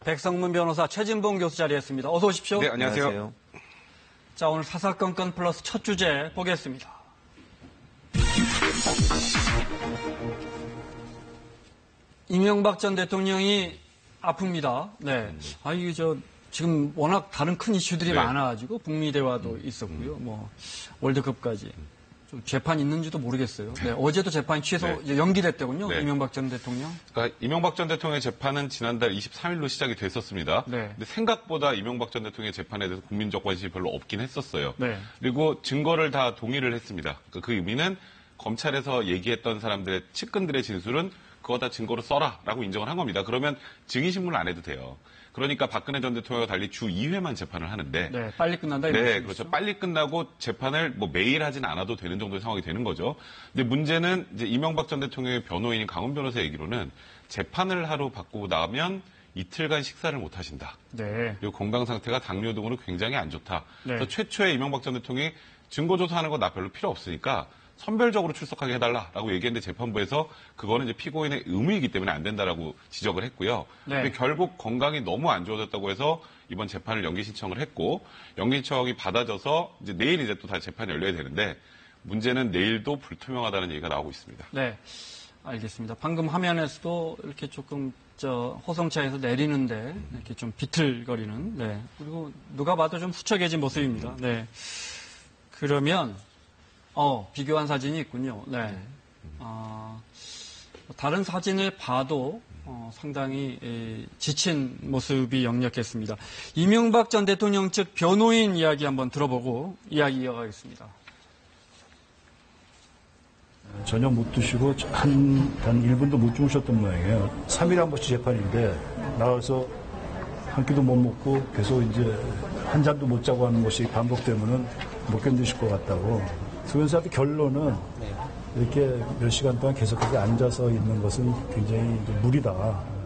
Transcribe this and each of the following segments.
백성문 변호사 최진봉 교수 자리했습니다. 어서 오십시오. 네, 안녕하세요. 자, 오늘 사사건건 플러스 첫 주제 보겠습니다. 이명박 전 대통령이 아픕니다. 네. 지금 워낙 다른 큰 이슈들이 많아가지고 북미 대화도 있었고요. 뭐 월드컵까지 좀 재판 있는지도 모르겠어요. 네. 어제도 재판이 취소 연기됐더군요. 네. 이명박 전 대통령. 그러니까 이명박 전 대통령의 재판은 지난달 23일로 시작이 됐었습니다. 네. 근데 생각보다 이명박 전 대통령의 재판에 대해서 국민적 관심이 별로 없긴 했었어요. 네. 그리고 증거를 다 동의를 했습니다. 그러니까 그 의미는 검찰에서 얘기했던 사람들의 측근들의 진술은 그거 다 증거로 써라라고 인정을 한 겁니다. 그러면 증인신문을 안 해도 돼요. 그러니까 박근혜 전 대통령과 달리 주 2회만 재판을 하는데. 네, 빨리 끝난다. 네, 그렇죠. 빨리 끝나고 재판을 뭐 매일 하진 않아도 되는 정도의 상황이 되는 거죠. 근데 문제는 이제 이명박 전 대통령의 변호인인 강훈 변호사 얘기로는 재판을 하루 받고 나면 이틀간 식사를 못 하신다. 네. 그리고 건강 상태가 당뇨 등으로 굉장히 안 좋다. 네. 그래서 최초에 이명박 전 대통령이 증거조사하는 거 나 별로 필요 없으니까 선별적으로 출석하게 해달라라고 얘기했는데 재판부에서 그거는 이제 피고인의 의무이기 때문에 안 된다라고 지적을 했고요. 네. 근데 결국 건강이 너무 안 좋아졌다고 해서 이번 재판을 연기 신청을 했고 연기 신청이 받아져서 이제 내일 이제 또 다시 재판이 열려야 되는데 문제는 내일도 불투명하다는 얘기가 나오고 있습니다. 네, 알겠습니다. 방금 화면에서도 이렇게 조금 호송차에서 내리는데 이렇게 좀 비틀거리는. 네. 그리고 누가 봐도 좀 후처해진 모습입니다. 네. 그러면 비교한 사진이 있군요. 네. 다른 사진을 봐도 상당히 지친 모습이 역력했습니다. 이명박 전 대통령 측 변호인 이야기 한번 들어보고 이야기 이어가겠습니다. 저녁 못 드시고 단 1분도 못 주무셨던 모양이에요. 3일에 한 번씩 재판인데 나와서 한 끼도 못 먹고 계속 이제 한 잠도 못 자고 하는 것이 반복되면은 못 견디실 것 같다고. 소변사한테 결론은 이렇게 몇 시간 동안 계속해서 앉아서 있는 것은 굉장히 무리다.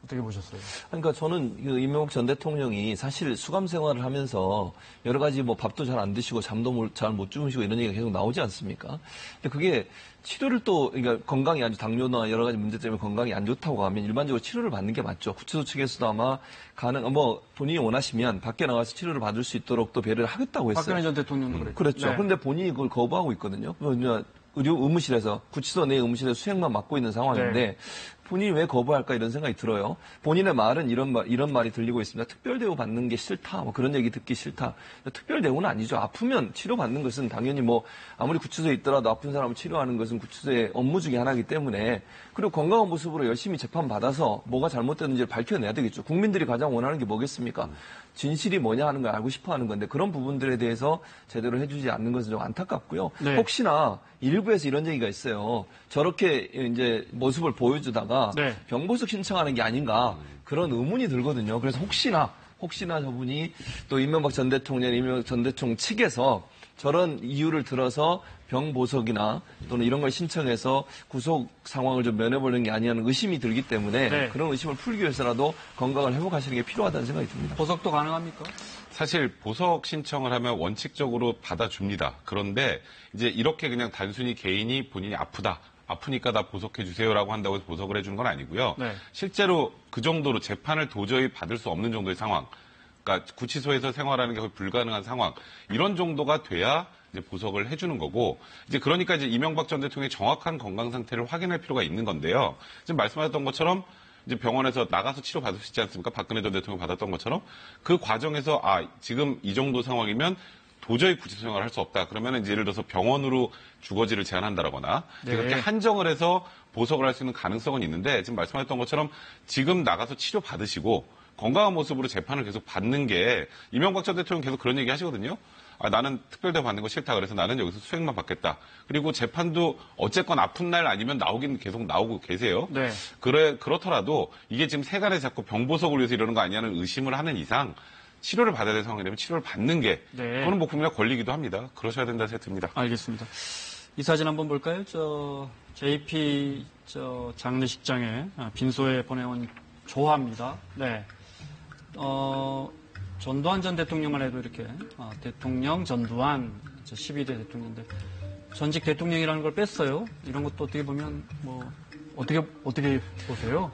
어떻게 보셨어요? 그러니까 저는 이명박 전 대통령이 사실 수감 생활을 하면서 여러 가지 뭐 밥도 잘 안 드시고 잠도 잘 못 주무시고 이런 얘기가 계속 나오지 않습니까? 근데 그게 치료를 그러니까 건강이 아주 당뇨나 여러 가지 문제 때문에 건강이 안 좋다고 하면 일반적으로 치료를 받는 게 맞죠. 구치소 측에서도 아마 본인이 원하시면 밖에 나가서 치료를 받을 수 있도록 또 배려를 하겠다고 했어요. 박근혜 전 대통령도 그랬죠. 그렇죠. 네. 그런데 본인이 그걸 거부하고 있거든요. 의료 의무실에서 구치소 내 의무실에서 수행만 맡고 있는 상황인데 네. 본인이 왜 거부할까 이런 생각이 들어요. 본인의 말은 이런 말이 들리고 있습니다. 특별 대우 받는 게 싫다. 뭐 그런 얘기 듣기 싫다. 특별 대우는 아니죠. 아프면 치료받는 것은 당연히 아무리 구치소에 있더라도 아픈 사람을 치료하는 것은 구치소의 업무 중에 하나이기 때문에 그리고 건강한 모습으로 열심히 재판 받아서 뭐가 잘못됐는지를 밝혀내야 되겠죠. 국민들이 가장 원하는 게 뭐겠습니까? 진실이 뭐냐 하는 걸 알고 싶어 하는 건데 그런 부분들에 대해서 제대로 해주지 않는 것은 좀 안타깝고요. 네. 혹시나 일부에서 이런 얘기가 있어요. 저렇게 이제 모습을 보여주다가 네. 병보석 신청하는 게 아닌가 그런 의문이 들거든요. 그래서 혹시나 저분이 또 이명박 전 대통령 측에서 저런 이유를 들어서 병보석이나 또는 이런 걸 신청해서 구속 상황을 좀 면해보는 게 아니냐는 의심이 들기 때문에 네. 그런 의심을 풀기 위해서라도 건강을 회복하시는 게 필요하다는 생각이 듭니다. 보석도 가능합니까? 사실 보석 신청을 하면 원칙적으로 받아줍니다. 그런데 이제 이렇게 그냥 단순히 개인이 본인이 아프니까 다 보석해 주세요라고 한다고 해서 보석을 해주는 건 아니고요. 네. 실제로 그 정도로 재판을 도저히 받을 수 없는 정도의 상황, 그러니까 구치소에서 생활하는 게 거의 불가능한 상황, 이런 정도가 돼야 이제 보석을 해주는 거고, 이제 그러니까 이제 이명박 전 대통령의 정확한 건강 상태를 확인할 필요가 있는 건데요. 지금 말씀하셨던 것처럼 이제 병원에서 나가서 치료 받을 수 있지 않습니까? 박근혜 전 대통령 받았던 것처럼 그 과정에서 지금 이 정도 상황이면 도저히 구치소 생활을 할 수 없다. 그러면 이제 예를 들어서 병원으로 주거지를 제한한다거나 네. 그렇게 한정을 해서 보석을 할 수 있는 가능성은 있는데 지금 말씀하셨던 것처럼 지금 나가서 치료 받으시고 건강한 모습으로 재판을 계속 받는 게 이명박 전 대통령 계속 그런 얘기 하시거든요. 나는 특별대우 받는 거 싫다. 그래서 나는 여기서 수행만 받겠다. 그리고 재판도 어쨌건 아픈 날 아니면 나오긴 계속 나오고 계세요. 네. 그렇더라도 이게 지금 세간에 자꾸 병보석을 위해서 이러는 거 아니냐는 의심을 하는 이상 치료를 받아야 되는 상황이 되면 치료를 받는 게 그거는 국민의 권리이기도 합니다. 그러셔야 된다 생각이 듭니다. 알겠습니다. 이 사진 한번 볼까요? JP 장례식장에 빈소에 보내온 조화입니다. 네. 전두환 전 대통령만 해도 이렇게 대통령 전두환 12대 대통령인데 전직 대통령이라는 걸 뺐어요. 이런 것도 어떻게 보면 어떻게 보세요?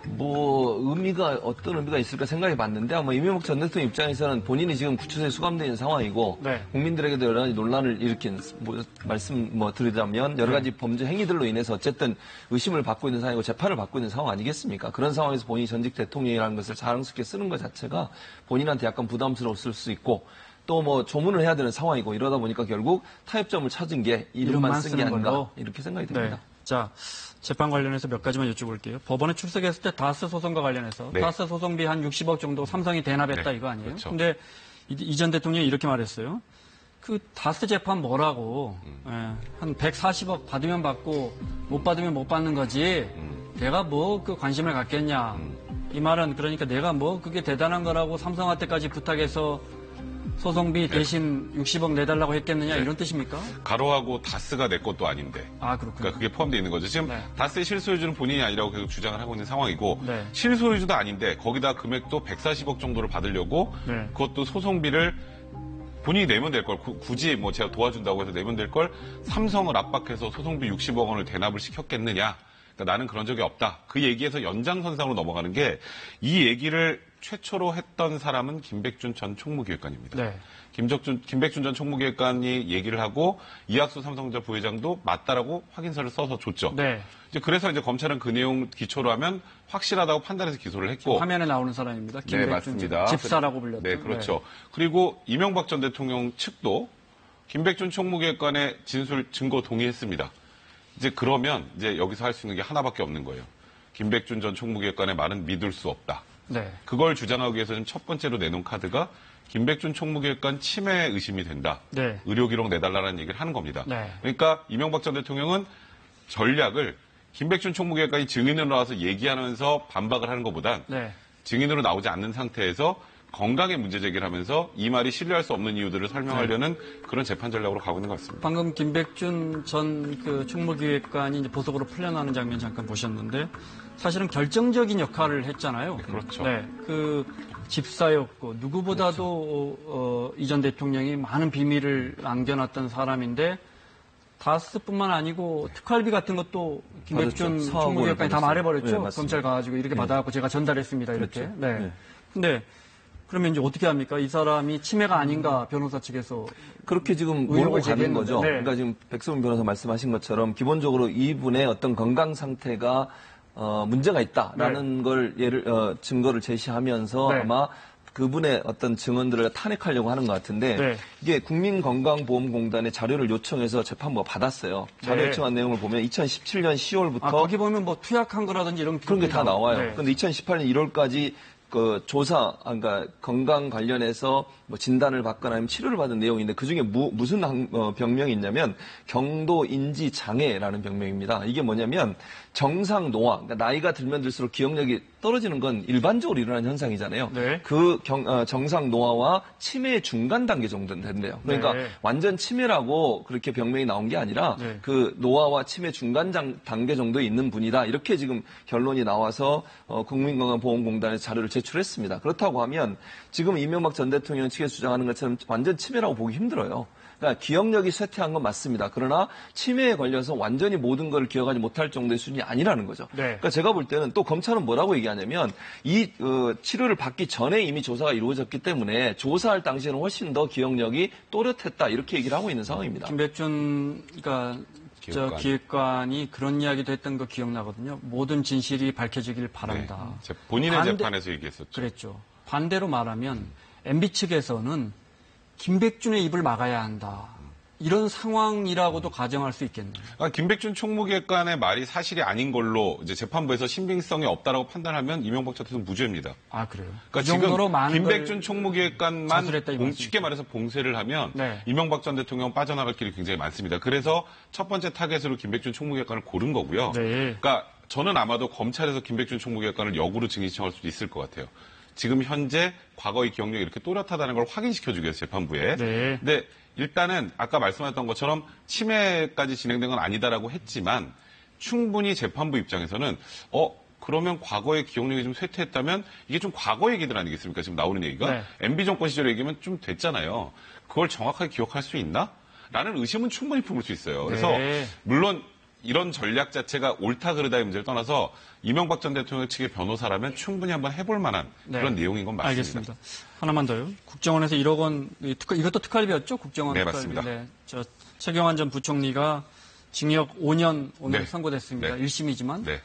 어떤 의미가 있을까 생각해 봤는데, 아마 이명박 전 대통령 입장에서는 본인이 지금 구치소에 수감되어 있는 상황이고, 네. 국민들에게도 여러 가지 논란을 일으킨, 드리자면, 여러 가지 범죄 행위들로 인해서 어쨌든 의심을 받고 있는 상황이고, 재판을 받고 있는 상황 아니겠습니까? 그런 상황에서 본인이 전직 대통령이라는 것을 자랑스럽게 쓰는 것 자체가 본인한테 약간 부담스러웠을 수 있고, 또 조문을 해야 되는 상황이고, 이러다 보니까 결국 타협점을 찾은 게 이름만 쓴 게 아닌가, 걸로. 이렇게 생각이 듭니다. 네. 자, 재판 관련해서 몇 가지만 여쭤볼게요. 법원에 출석했을 때 다스 소송과 관련해서 네. 다스 소송비 한 60억 정도 삼성이 대납했다 네. 이거 아니에요? 그렇죠. 근데 이 전 대통령이 이렇게 말했어요. 그 다스 재판 뭐라고 한 140억 받으면 받고 못 받으면 못 받는 거지. 내가 뭐 그 관심을 갖겠냐. 이 말은 그러니까 내가 뭐 그게 대단한 거라고 삼성한테까지 부탁해서 소송비 대신 60억 내달라고 했겠느냐 네. 이런 뜻입니까? 가로하고 다스가 내 것도 아닌데. 아 그렇군요. 그러니까 그게 포함되어 있는 거죠. 지금 네. 다스의 실소유주는 본인이 아니라고 계속 주장을 하고 있는 상황이고 네. 실소유주도 아닌데 거기다 금액도 140억 정도를 받으려고 네. 그것도 소송비를 본인이 내면 될 걸 굳이 뭐 제가 도와준다고 해서 내면 될 걸 삼성을 압박해서 소송비 60억 원을 대납을 시켰겠느냐. 그러니까 나는 그런 적이 없다. 그 얘기에서 연장선상으로 넘어가는 게 이 얘기를 최초로 했던 사람은 김백준 전 총무기획관입니다. 네. 김백준 전 총무기획관이 얘기를 하고 이학수 삼성전자 부회장도 맞다라고 확인서를 써서 줬죠. 네. 그래서 이제 검찰은 그 내용 기초로 하면 확실하다고 판단해서 기소를 했고. 화면에 나오는 사람입니다. 네, 김백준 맞습니다. 집사라고 불렸죠. 네, 그렇죠. 그리고 이명박 전 대통령 측도 김백준 총무기획관의 진술 증거 동의했습니다. 이제 그러면 이제 여기서 할 수 있는 게 하나밖에 없는 거예요. 김백준 전 총무기획관의 말은 믿을 수 없다. 네. 그걸 주장하기 위해서 지금 첫 번째로 내놓은 카드가 김백준 총무기획관 침해 의심이 된다. 네. 의료기록 내달라는 얘기를 하는 겁니다. 네. 그러니까 이명박 전 대통령은 전략을 김백준 총무기획관이 증인으로 나와서 얘기하면서 반박을 하는 것보단 네. 증인으로 나오지 않는 상태에서 건강에 문제 제기를 하면서 이 말이 신뢰할 수 없는 이유들을 설명하려는 그런 재판 전략으로 가고 있는 것 같습니다. 방금 김백준 전 그 총무기획관이 이제 보석으로 풀려나는 장면 잠깐 보셨는데 사실은 결정적인 역할을 했잖아요. 네, 그렇죠. 네, 그 집사였고 누구보다도 이 전 대통령이 많은 비밀을 남겨놨던 사람인데 다스뿐만 아니고 특활비 같은 것도 김백준 받았죠. 4억 총무기획관이 다 받았어요. 말해버렸죠. 네, 맞습니다. 검찰 가가지고 이렇게 받아갖고 제가 전달했습니다. 이렇게. 그렇죠. 네. 네. 근데 그러면 이제 어떻게 합니까? 이 사람이 침해가 아닌가 변호사 측에서 그렇게 지금 의혹을 몰고 가는 제기했는데, 거죠. 네. 그러니까 지금 백성민 변호사 말씀하신 것처럼 기본적으로 이분의 어떤 건강 상태가 문제가 있다라는 걸 증거를 제시하면서 네. 아마 그분의 어떤 증언들을 탄핵하려고 하는 것 같은데 네. 이게 국민건강보험공단에 자료를 요청해서 재판부가 받았어요. 자료 네. 요청한 내용을 보면 2017년 10월부터 거기 보면 뭐 투약한 거라든지 이런 그런 게 다 나와요. 네. 그런데 2018년 1월까지 그 조사, 그러니까 건강 관련해서 뭐 진단을 받거나 아니면 치료를 받은 내용인데 그 중에 무슨 병명이 있냐면 경도 인지 장애라는 병명입니다. 이게 뭐냐면 정상 노화, 그러니까 나이가 들면 들수록 기억력이 떨어지는 건 일반적으로 일어나는 현상이잖아요. 네. 그 정상 노화와 치매의 중간 단계 정도는 된대요. 그러니까 네. 완전 치매라고 그렇게 병명이 나온 게 아니라 네. 그 노화와 치매 중간 단계 정도에 있는 분이다. 이렇게 지금 결론이 나와서 국민건강보험공단에 자료를 제출했습니다. 그렇다고 하면 지금 이명박 전 대통령 측에서 주장하는 것처럼 완전 치매라고 보기 힘들어요. 그러니까 기억력이 쇠퇴한 건 맞습니다. 그러나 치매에 걸려서 완전히 모든 걸 기억하지 못할 정도의 수준이 아니라는 거죠. 네. 그러니까 제가 볼 때는 또 검찰은 뭐라고 얘기하냐면 이 치료를 받기 전에 이미 조사가 이루어졌기 때문에 조사할 당시에는 훨씬 더 기억력이 또렷했다 이렇게 얘기를 하고 있는 상황입니다. 김백준 기획관이 그런 이야기도 했던 거 기억나거든요. 모든 진실이 밝혀지길 바란다. 네. 본인의 재판에서 얘기했었죠. 그랬죠. 반대로 말하면 MB 측에서는 김백준의 입을 막아야 한다. 이런 상황이라고도 가정할 수 있겠네요. 그러니까 김백준 총무기획관의 말이 사실이 아닌 걸로 이제 재판부에서 신빙성이 없다라고 판단하면 이명박 전 대통령 무죄입니다. 아 그래요? 그러니까 그 정도로 지금 많은 김백준 총무기획관만 자술했다, 이 말씀이죠. 쉽게 말해서 봉쇄를 하면 네. 이명박 전 대통령 빠져나갈 길이 굉장히 많습니다. 그래서 첫 번째 타겟으로 김백준 총무기획관을 고른 거고요. 네. 그러니까 저는 아마도 검찰에서 김백준 총무기획관을 역으로 증인 신청할 수도 있을 것 같아요. 지금 현재 과거의 기억력이 이렇게 또렷하다는 걸 확인시켜주기 위해서 재판부에. 네. 근데 일단은 아까 말씀하셨던 것처럼 치매까지 진행된 건 아니다라고 했지만 충분히 재판부 입장에서는 그러면 과거의 기억력이 좀 쇠퇴했다면 이게 좀 과거 얘기들 아니겠습니까? 지금 나오는 얘기가. 네. MB 정권 시절 얘기면 좀 됐잖아요. 그걸 정확하게 기억할 수 있나? 라는 의심은 충분히 품을 수 있어요. 그래서 네. 물론 이런 전략 자체가 옳다 그르다의 문제를 떠나서 이명박 전 대통령 측의 변호사라면 충분히 한번 해볼 만한 그런 내용인 건 맞습니다. 알겠습니다. 하나만 더요. 국정원에서 1억 원, 이것도 특활비였죠? 국정원 네, 특활비. 맞습니다. 네. 최경환 전 부총리가 징역 5년 오늘 네. 선고됐습니다. 네. 1심이지만. 네.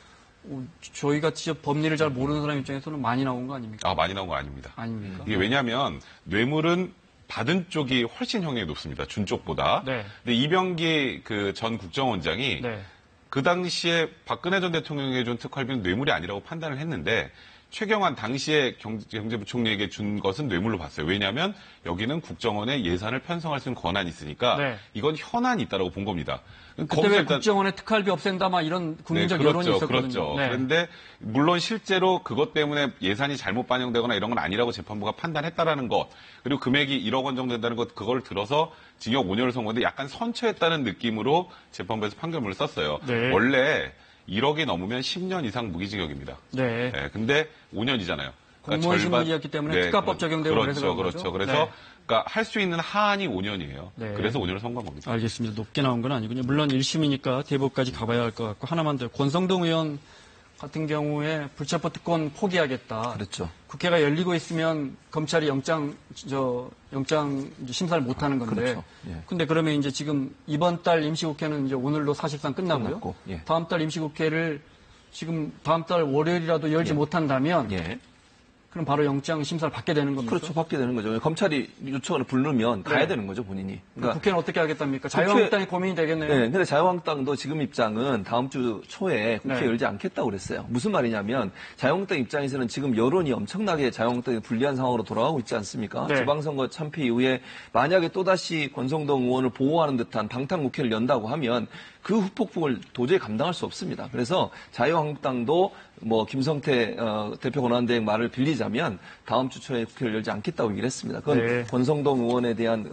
저희가 진짜 법리를 잘 모르는 사람 입장에서는 많이 나온 거 아닙니까? 많이 나온 거 아닙니다. 아닙니까? 이게 왜냐하면 뇌물은 받은 쪽이 훨씬 형량이 높습니다. 준 쪽보다. 네. 근데 이병기 그 전 국정원장이 네. 그 당시에 박근혜 전 대통령에게 준 특활비는 뇌물이 아니라고 판단을 했는데 최경환 당시에 경제부총리에게 준 것은 뇌물로 봤어요. 왜냐하면 여기는 국정원의 예산을 편성할 수 있는 권한이 있으니까 네. 이건 현안이 있다라고 본 겁니다. 그때 왜 국정원에 특활비 없앤다 막 이런 국민적 여론이 있었거든요. 그렇죠. 네. 그런데 물론 실제로 그것 때문에 예산이 잘못 반영되거나 이런 건 아니라고 재판부가 판단했다라는 것, 그리고 금액이 1억 원 정도 된다는 것, 그걸 들어서 징역 5년을 선고했는데 약간 선처했다는 느낌으로 재판부에서 판결문을 썼어요. 네. 원래 1억이 넘으면 10년 이상 무기징역입니다. 네. 근데 5년이잖아요. 공무원 신분이었기 때문에 특가법 적용되고 그래서 그런 그렇죠. 거죠? 그래서 네. 그러니까 할 수 있는 하한이 5년이에요. 네. 그래서 5년을 선고한 겁니다. 알겠습니다. 높게 나온 건 아니군요. 물론 1심이니까 대법까지 가봐야 할 것 같고 하나만 더. 권성동 의원 같은 경우에 불체포 특권 포기하겠다. 그렇죠. 국회가 열리고 있으면 검찰이 영장 심사를 못 하는 건데. 그렇죠. 예. 근데 그러면 이제 지금 이번 달 임시국회는 이제 오늘로 사실상 끝나고요. 끝났고, 예. 다음 달 임시국회를 지금 다음 달 월요일이라도 열지 못한다면 예. 그럼 바로 영장 심사를 받게 되는 겁니까? 그렇죠. 받게 되는 거죠. 검찰이 요청을 부르면 가야 네. 되는 거죠, 본인이. 국회는 어떻게 하겠답니까? 자유한국당이 고민이 되겠네요. 네, 근데 자유한국당도 지금 입장은 다음 주 초에 국회 네. 열지 않겠다고 그랬어요. 무슨 말이냐면 자유한국당 입장에서는 지금 여론이 엄청나게 자유한국당이 불리한 상황으로 돌아가고 있지 않습니까? 네. 지방선거 참패 이후에 만약에 또다시 권성동 의원을 보호하는 듯한 방탄국회를 연다고 하면 그 후폭풍을 도저히 감당할 수 없습니다. 그래서 자유한국당도 뭐 김성태 대표 권한대행 말을 빌리자면 다음 주 초에 국회를 열지 않겠다고 얘기를 했습니다. 그건 네. 권성동 의원에 대한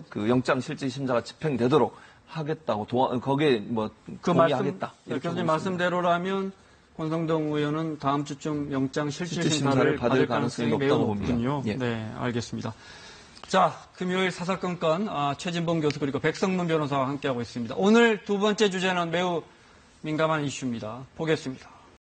그 영장 실질 심사가 집행되도록 하겠다고 거기에 뭐 동의하겠다. 그 이렇게 교수님 보고 있습니다. 말씀대로라면 권성동 의원은 다음 주쯤 영장 실질 실질 심사를 심사를 받을 받을 가능성이 가능성이 매우 높다고 높군요. 봅니다. 예. 네, 알겠습니다. 자, 금요일 사사건건 최진봉 교수 그리고 백성문 변호사와 함께하고 있습니다. 오늘 두 번째 주제는 매우 민감한 이슈입니다. 보겠습니다.